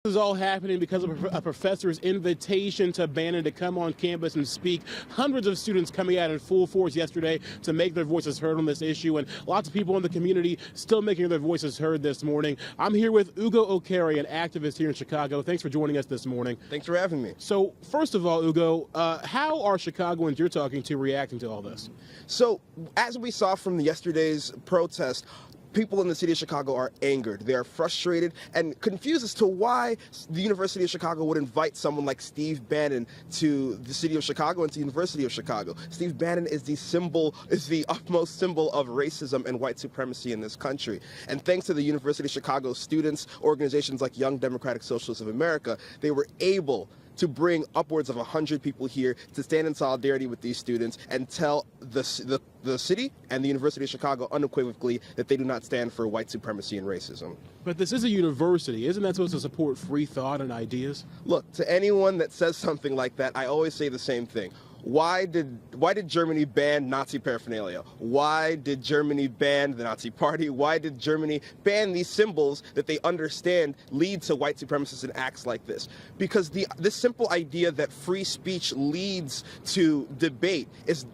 This is all happening because of a professor's invitation to Bannon to come on campus and speak. Hundreds of students coming out in full force yesterday to make their voices heard on this issue, and lots of people in the community still making their voices heard this morning. I'm here with Ugo Okere, an activist here in Chicago. Thanks for joining us this morning. Thanks for having me. So, first of all, Ugo, how are Chicagoans you're talking to reacting to all this? So, as we saw from yesterday's protest, people in the city of Chicago are angered. They are frustrated and confused as to why the University of Chicago would invite someone like Steve Bannon to the city of Chicago and to the University of Chicago. Steve Bannon is the utmost symbol of racism and white supremacy in this country. And thanks to the University of Chicago students, organizations like Young Democratic Socialists of America, they were able to bring upwards of 100 people here to stand in solidarity with these students and tell the city and the University of Chicago unequivocally that they do not stand for white supremacy and racism. But this is a university. Isn't that supposed to support free thought and ideas? Look, to anyone that says something like that, I always say the same thing. Why did Germany ban Nazi paraphernalia? Why did Germany ban the Nazi Party? Why did Germany ban these symbols that they understand lead to white supremacists and acts like this? Because this simple idea that free speech leads to debate is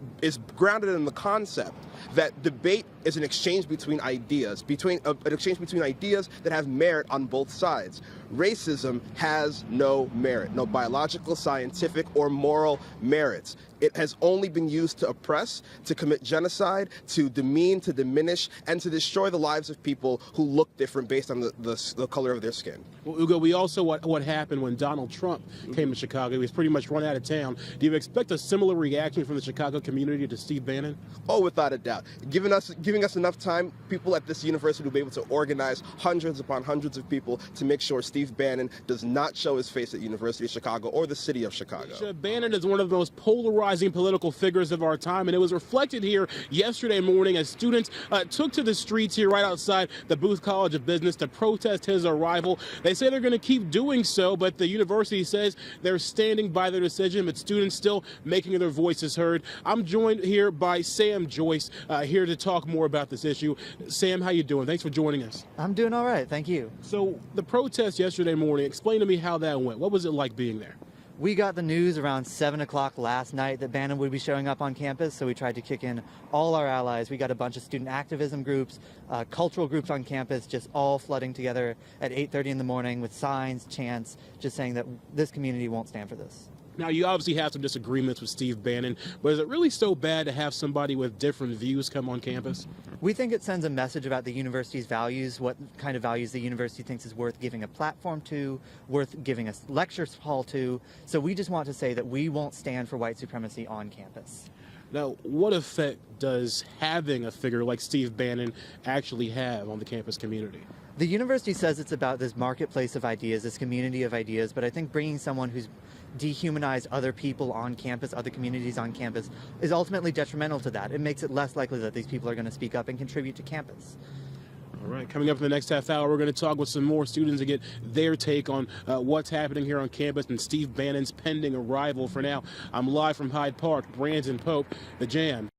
grounded in the concept that debate is an exchange between ideas, an exchange between ideas that have merit on both sides. Racism has no merit, no biological, scientific, or moral merits. It has only been used to oppress, to commit genocide, to demean, to diminish, and to destroy the lives of people who look different based on the color of their skin. Well, Ugo, we also what happened when Donald Trump came to Chicago. He was pretty much run out of town. Do you expect a similar reaction from the Chicago community to Steve Bannon? Oh, without a doubt. Giving us enough time, people at this university will be able to organize hundreds upon hundreds of people to make sure Steve Bannon does not show his face at the University of Chicago or the city of Chicago. Bannon is one of the most polarizing political figures of our time, and it was reflected here yesterday morning as students took to the streets here right outside the Booth College of Business to protest his arrival. They say they're going to keep doing so, but the university says they're standing by their decision, but students still making their voices heard. I'm joined here by Sam Joyce, here to talk more about this issue. Sam, how you doing? Thanks for joining us. I'm doing all right, thank you. So the protest yesterday morning, explain to me how that went. What was it like being there? We got the news around 7 o'clock last night that Bannon would be showing up on campus, so we tried to kick in all our allies. We got a bunch of student activism groups, cultural groups on campus, just all flooding together at 8:30 in the morning with signs, chants, just saying that this community won't stand for this. Now, you obviously have some disagreements with Steve Bannon, but is it really so bad to have somebody with different views come on campus? We think it sends a message about the university's values, what kind of values the university thinks is worth giving a platform to, worth giving a lecture hall to. So we just want to say that we won't stand for white supremacy on campus. Now, what effect does having a figure like Steve Bannon actually have on the campus community? The university says it's about this marketplace of ideas, this community of ideas, but I think bringing someone who's dehumanized other people on campus, other communities on campus, is ultimately detrimental to that. It makes it less likely that these people are going to speak up and contribute to campus. All right, coming up in the next half hour, we're going to talk with some more students and get their take on what's happening here on campus and Steve Bannon's pending arrival. For now, I'm live from Hyde Park. Brandon Pope, The Jam.